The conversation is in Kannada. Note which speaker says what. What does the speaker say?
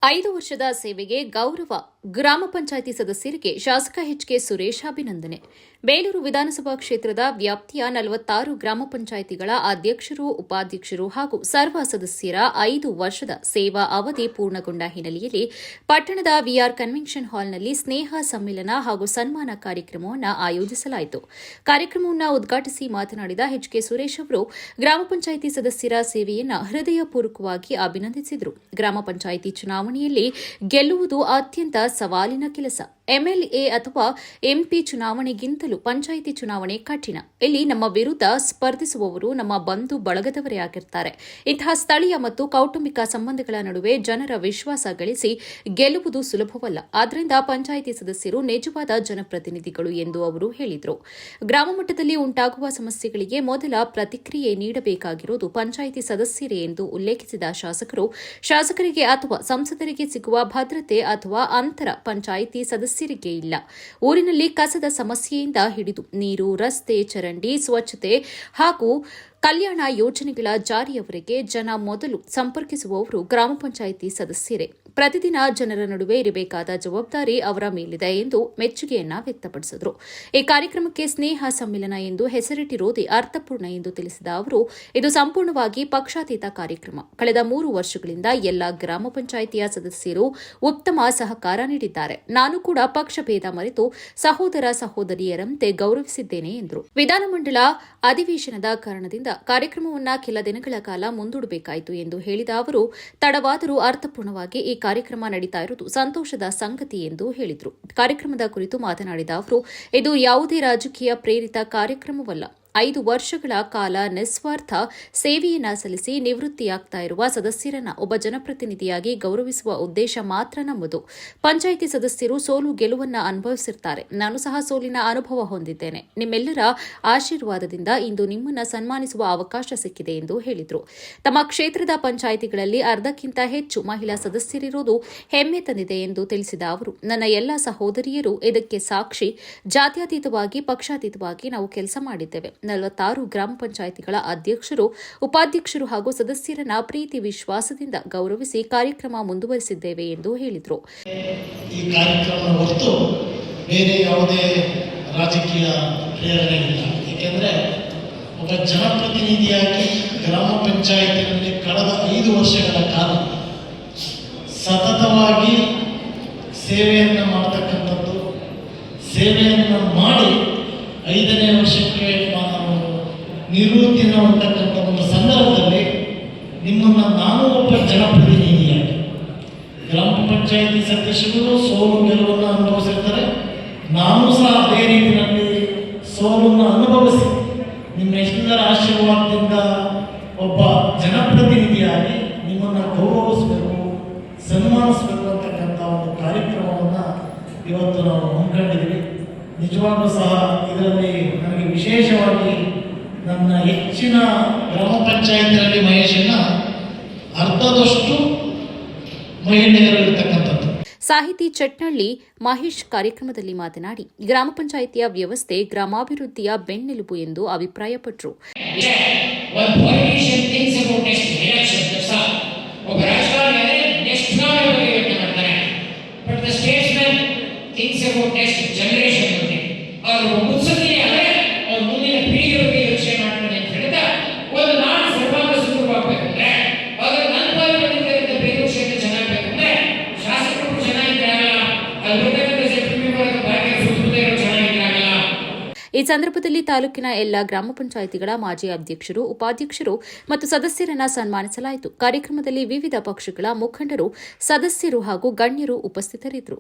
Speaker 1: 5 ವರ್ಷದ ಸೇವೆಗೆ ಗೌರವ ಗ್ರಾಮ ಪಂಚಾಯಿತಿ ಸದಸ್ಯರಿಗೆ ಶಾಸಕ ಎಚ್ಕೆ ಸುರೇಶ್ ಅಭಿನಂದನೆ. ಬೇಲೂರು ವಿಧಾನಸಭಾ ಕ್ಷೇತ್ರದ ವ್ಯಾಪ್ತಿಯ 46 ಗ್ರಾಮ ಪಂಚಾಯಿತಿಗಳ ಅಧ್ಯಕ್ಷರು, ಉಪಾಧ್ಯಕ್ಷರು ಹಾಗೂ ಸರ್ವ ಸದಸ್ಯರ 5 ವರ್ಷದ ಸೇವಾ ಅವಧಿ ಪೂರ್ಣಗೊಂಡ ಹಿನ್ನೆಲೆಯಲ್ಲಿ ಪಟ್ಟಣದ ವಿಆರ್ ಕನ್ವೆನ್ಷನ್ ಹಾಲ್ನಲ್ಲಿ ಸ್ನೇಹ ಸಮ್ಮೇಳನ ಹಾಗೂ ಸನ್ಮಾನ ಕಾರ್ಯಕ್ರಮವನ್ನು ಆಯೋಜಿಸಲಾಯಿತು. ಕಾರ್ಯಕ್ರಮವನ್ನು ಉದ್ಘಾಟಿಸಿ ಮಾತನಾಡಿದ ಎಚ್ಕೆ ಸುರೇಶ್ ಅವರು ಗ್ರಾಮ ಪಂಚಾಯಿತಿ ಸದಸ್ಯರ ಸೇವೆಯನ್ನು ಹೃದಯಪೂರ್ವಕವಾಗಿ ಅಭಿನಂದಿಸಿದರು. ಗ್ರಾಮ ಪಂಚಾಯಿತಿ ಚುನಾವಣೆಯಲ್ಲಿ ಗೆಲ್ಲುವುದು ಅತ್ಯಂತ ಸವಾಲಿನ ಕೆಲಸ. ಎಂಎಲ್ಎ ಅಥವಾ ಎಂಪಿ ಚುನಾವಣೆಗಿಂತಲೂ ಪಂಚಾಯಿತಿ ಚುನಾವಣೆ ಕಠಿಣ. ಇಲ್ಲಿ ನಮ್ಮ ವಿರುದ್ಧ ಸ್ಪರ್ಧಿಸುವವರು ನಮ್ಮ ಬಂಧು ಬಳಗದವರೇ ಆಗಿರ್ತಾರೆ. ಇಂತಹ ಸ್ಥಳೀಯ ಮತ್ತು ಕೌಟುಂಬಿಕ ಸಂಬಂಧಗಳ ನಡುವೆ ಜನರ ವಿಶ್ವಾಸ ಗಳಿಸಿ ಗೆಲ್ಲುವುದು ಸುಲಭವಲ್ಲ. ಆದ್ದರಿಂದ ಪಂಚಾಯಿತಿ ಸದಸ್ಯರು ನಿಜವಾದ ಜನಪ್ರತಿನಿಧಿಗಳು ಎಂದು ಅವರು ಹೇಳಿದರು. ಗ್ರಾಮ ಮಟ್ಟದಲ್ಲಿ ಉಂಟಾಗುವ ಸಮಸ್ಯೆಗಳಿಗೆ ಮೊದಲ ಪ್ರತಿಕ್ರಿಯೆ ನೀಡಬೇಕಾಗಿರುವುದು ಪಂಚಾಯಿತಿ ಸದಸ್ಯರೇ ಎಂದು ಉಲ್ಲೇಖಿಸಿದ ಶಾಸಕರಿಗೆ ಅಥವಾ ಸಂಸದರಿಗೆ ಸಿಗುವ ಭದ್ರತೆ ಅಥವಾ ಅಂತರ ಪಂಚಾಯಿತಿ ಸದಸ್ಯರಿಗೆ ಇಲ್ಲ. ಊರಿನಲ್ಲಿ ಕಸದ ಸಮಸ್ಯೆಯಿಂದ ಹಿಡಿದು ನೀರು, ರಸ್ತೆ, ಚರಂಡಿ, ಸ್ವಚ್ಛತೆ ಹಾಗೂ ಕಲ್ಯಾಣ ಯೋಜನೆಗಳ ಜಾರಿಯವರೆಗೆ ಜನ ಮೊದಲು ಸಂಪರ್ಕಿಸುವವರು ಗ್ರಾಮ ಪಂಚಾಯಿತಿ ಸದಸ್ಯರೇ. ಪ್ರತಿದಿನ ಜನರ ನಡುವೆ ಇರಬೇಕಾದ ಜವಾಬ್ದಾರಿ ಅವರ ಮೇಲಿದೆ ಎಂದು ಮೆಚ್ಚುಗೆಯನ್ನ ವ್ಯಕ್ತಪಡಿಸಿದರು. ಈ ಕಾರ್ಯಕ್ರಮಕ್ಕೆ ಸ್ನೇಹ ಸಮ್ಮೇಳನ ಎಂದು ಹೆಸರಿಟ್ಟಿರುವುದೇ ಅರ್ಥಪೂರ್ಣ ಎಂದು ತಿಳಿಸಿದ ಅವರು, ಇದು ಸಂಪೂರ್ಣವಾಗಿ ಪಕ್ಷಾತೀತ ಕಾರ್ಯಕ್ರಮ. ಕಳೆದ 3 ವರ್ಷಗಳಿಂದ ಎಲ್ಲ ಗ್ರಾಮ ಪಂಚಾಯಿತಿಯ ಸದಸ್ಯರು ಉತ್ತಮ ಸಹಕಾರ ನೀಡಿದ್ದಾರೆ. ನಾನು ಕೂಡ ಪಕ್ಷಭೇದ ಮರೆತು ಸಹೋದರ ಸಹೋದರಿಯರಂತೆ ಗೌರವಿಸಿದ್ದೇನೆ ಎಂದರು. ವಿಧಾನಮಂಡಲ ಅಧಿವೇಶನದ ಕಾರಣದಿಂದ ಕಾರ್ಯಕ್ರಮವನ್ನು ಕೆಲ ದಿನಗಳ ಕಾಲ ಮುಂದೂಡಬೇಕಾಯಿತು ಎಂದು ಹೇಳಿದ ಅವರು, ತಡವಾದರೂ ಅರ್ಥಪೂರ್ಣವಾಗಿ ಈ ಕಾರ್ಯಕ್ರಮ ನಡೀತಾ ಇರುವುದು ಸಂತೋಷದ ಸಂಗತಿ ಎಂದು ಹೇಳಿದರು. ಕಾರ್ಯಕ್ರಮದ ಕುರಿತು ಮಾತನಾಡಿದ ಅವರು, ಇದು ಯಾವುದೇ ರಾಜಕೀಯ ಪ್ರೇರಿತ ಕಾರ್ಯಕ್ರಮವಲ್ಲ. 5 ವರ್ಷಗಳ ಕಾಲ ನಿಸ್ವಾರ್ಥ ಸೇವೆಯನ್ನ ಸಲ್ಲಿಸಿ ನಿವೃತ್ತಿಯಾಗ್ತಾ ಇರುವ ಸದಸ್ಯರನ್ನ ಒಬ್ಬ ಜನಪ್ರತಿನಿಧಿಯಾಗಿ ಗೌರವಿಸುವ ಉದ್ದೇಶ ಮಾತ್ರ ನಮ್ಮದು. ಪಂಚಾಯಿತಿ ಸದಸ್ಯರು ಸೋಲು ಗೆಲುವನ್ನ ಅನುಭವಿಸಿರ್ತಾರೆ. ನಾನು ಸಹ ಸೋಲಿನ ಅನುಭವ ಹೊಂದಿದ್ದೇನೆ. ನಿಮ್ಮೆಲ್ಲರ ಆಶೀರ್ವಾದದಿಂದ ಇಂದು ನಿಮ್ಮನ್ನ ಸನ್ಮಾನಿಸುವ ಅವಕಾಶ ಸಿಕ್ಕಿದೆ ಎಂದು ಹೇಳಿದರು. ತಮ್ಮ ಕ್ಷೇತ್ರದ ಪಂಚಾಯಿತಿಗಳಲ್ಲಿ ಅರ್ಧಕ್ಕಿಂತ ಹೆಚ್ಚು ಮಹಿಳಾ ಸದಸ್ಯರಿರುವುದು ಹೆಮ್ಮೆ ತಂದಿದೆ ಎಂದು ತಿಳಿಸಿದ ಅವರು, ನನ್ನ ಎಲ್ಲ ಸಹೋದರಿಯರು ಇದಕ್ಕೆ ಸಾಕ್ಷಿ. ಜಾತ್ಯತೀತವಾಗಿ ಪಕ್ಷಾತೀತವಾಗಿ ನಾವು ಕೆಲಸ ಮಾಡಿದ್ದೇವೆ. 46 ಗ್ರಾಮ ಪಂಚಾಯಿತಿಗಳ ಅಧ್ಯಕ್ಷರು, ಉಪಾಧ್ಯಕ್ಷರು ಹಾಗೂ ಸದಸ್ಯರನ್ನ ಪ್ರೀತಿ ವಿಶ್ವಾಸದಿಂದ ಗೌರವಿಸಿ ಕಾರ್ಯಕ್ರಮ ಮುಂದುವರಿಸಿದ್ದೇವೆ ಎಂದು ಹೇಳಿದರು.
Speaker 2: ಈ ಕಾರ್ಯಕ್ರಮ ಹೊರತು ಬೇರೆ ಯಾವುದೇ ರಾಜಕೀಯ ಪ್ರೇರಣೆ ಇಲ್ಲ. ಏಕೆಂದರೆ ಒಬ್ಬ ಜನಪ್ರತಿನಿಧಿಯಾಗಿ ಗ್ರಾಮ ಪಂಚಾಯಿತಿನಲ್ಲಿ ಕಳೆದ 5 ವರ್ಷಗಳ ಕಾಲ ಸತತವಾಗಿ ಸೇವೆಯನ್ನು ಮಾಡತಕ್ಕಂಥದ್ದು, ಸೇವೆಯನ್ನು ಮಾಡಿ 5ನೇ ವರ್ಷಕ್ಕೆ ನಾನು ನಿವೃತ್ತಿಯನ್ನು ಹೊಂದತಕ್ಕಂಥ ಒಂದು ಸಂದರ್ಭದಲ್ಲಿ ನಿಮ್ಮನ್ನು ನಾನು ಒಬ್ಬ ಜನಪ್ರತಿನಿಧಿಯಾಗಿ ಗ್ರಾಮ ಪಂಚಾಯಿತಿ ಸದಸ್ಯರು ಸೋಲು ಗೆಲುವನ್ನು ಅನುಭವಿಸಿರ್ತಾರೆ. ನಾನು ಸಹ ಅದೇ ರೀತಿಯಲ್ಲಿ ಸೋಲನ್ನು ಅನುಭವಿಸಿ ನಿಮ್ಮೆಲ್ಲರ ಆಶೀರ್ವಾದದಿಂದ ಒಬ್ಬ ಜನಪ್ರತಿನಿಧಿಯಾಗಿ ನಿಮ್ಮನ್ನು ಗೌರವಿಸಬೇಕು, ಸನ್ಮಾನಿಸಬೇಕು ಅಂತಕ್ಕಂಥ ಒಂದು ಕಾರ್ಯಕ್ರಮವನ್ನು ಇವತ್ತು ನಾವು ಹಮ್ಮಿಕೊಂಡಿದ್ದೀವಿ. ನಿಜವಾಗ್ಲೂ ಸಹ ಇದರಲ್ಲಿ ನನಗೆ ವಿಶೇಷವಾಗಿ ನನ್ನ ಹೆಚ್ಚಿನ ಗ್ರಾಮ ಪಂಚಾಯತಿನಲ್ಲಿ ಮಹೇಶನ್ನ ಅರ್ಧದಷ್ಟು ಮಹಿಳೆಯರು ಇರತಕ್ಕಂಥದ್ದು.
Speaker 1: ಸಾಹಿತಿ ಚಟ್ನಳ್ಳಿ ಮಹೇಶ್ ಕಾರ್ಯಕ್ರಮದಲ್ಲಿ ಮಾತನಾಡಿ, ಗ್ರಾಮ ಪಂಚಾಯಿತಿಯ ವ್ಯವಸ್ಥೆ ಗ್ರಾಮಾಭಿವೃದ್ಧಿಯ ಬೆನ್ನೆಲುಬು ಎಂದು ಅಭಿಪ್ರಾಯಪಟ್ಟರು. ಈ ಸಂದರ್ಭದಲ್ಲಿ ತಾಲೂಕಿನ ಎಲ್ಲ ಗ್ರಾಮ ಪಂಚಾಯಿತಿಗಳ ಮಾಜಿ ಅಧ್ಯಕ್ಷರು, ಉಪಾಧ್ಯಕ್ಷರು ಮತ್ತು ಸದಸ್ಯರನ್ನ ಸನ್ಮಾನಿಸಲಾಯಿತು. ಕಾರ್ಯಕ್ರಮದಲ್ಲಿ ವಿವಿಧ ಪಕ್ಷಗಳ ಮುಖಂಡರು, ಸದಸ್ಯರು ಹಾಗೂ ಗಣ್ಯರು ಉಪಸ್ಥಿತರಿದ್ದರು.